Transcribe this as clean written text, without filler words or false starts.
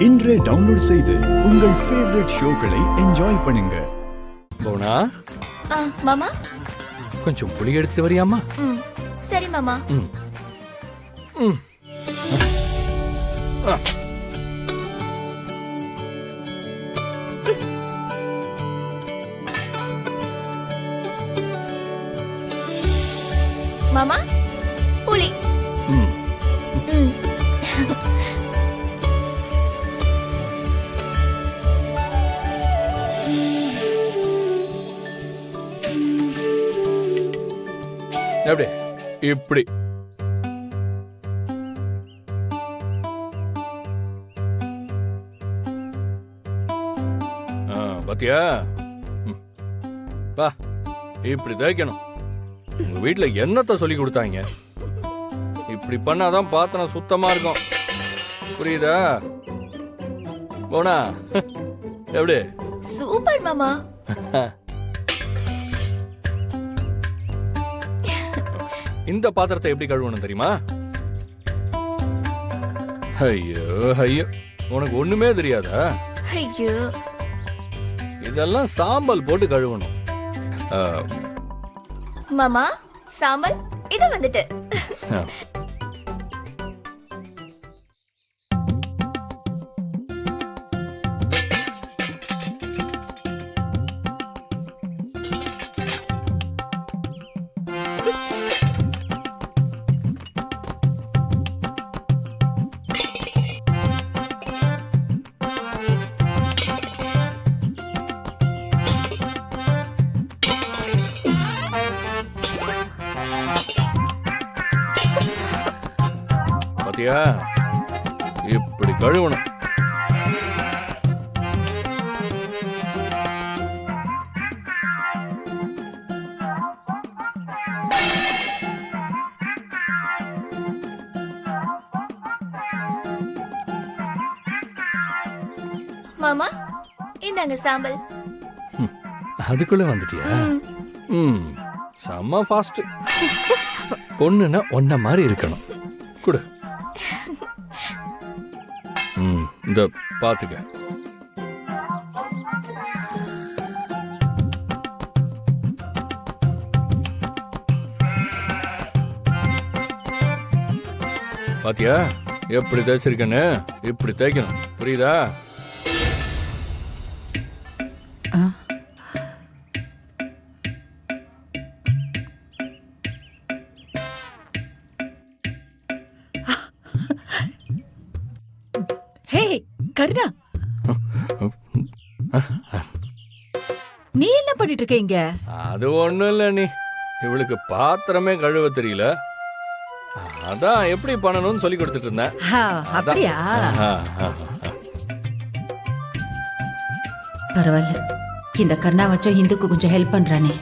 இன்றே டவுன்லோட் செய்து உங்கள் ஃபேவரட் ஷோக்களை என்ஜாய் பண்ணுங்க. போனா மாமா கொஞ்சம் புளி எடுத்துட்டு வரியாமா? சரி மாமா. மாமா புலி. எப்படி இப்படி பாத்தியா? பா இப்படி தேய்க்கணும். உங்க வீட்டுல என்னத்த சொல்லி கொடுத்தாங்க? இப்படி பண்ணாதான் பாத்திரம் சுத்தமா இருக்கும். புரியுதா? போனா எப்படி? சூப்பர் மாமா. இந்த பாத்திரத்தை எப்படி கழுவணும் தெரியுமா? ஐயோ ஐயோ, உனக்கு ஒண்ணுமே தெரியாதா? ஐயோ, இதெல்லாம் சாம்பல் போட்டு கழுவணும். மாமா சாம்பல் இது வந்துட்டு. பாத்தியா? இப்படி கழுவணும். மாமா இந்தாங்க சாம்பல். அதுக்குள்ள வந்துட்டியா? செம்ம ஃபாஸ்ட். பொண்ணுன்னா ஒன்ன மாதிரி இருக்கணும். குடு. இந்த பாத்துக்க. பாத்தியா எப்படி தேய்ச்சிருக்கேன்னு? இப்படி தேய்க்கணும். புரியுதா? ஹே கருணா, நீ என்ன பண்ணிட்டு இருக்க இங்க? அது ஒண்ணும் இல்ல. நீ இவளுக்கு பாத்திரமே கழுவ தெரியல, அதான் எப்படி பண்ணணும்னு சொல்லி கொடுத்துட்டு இருந்தேன். அப்படியா? பரவாயில்ல, இந்த கருணா வச்சோ இந்துக்கு கொஞ்சம் ஹெல்ப் பண்றானே.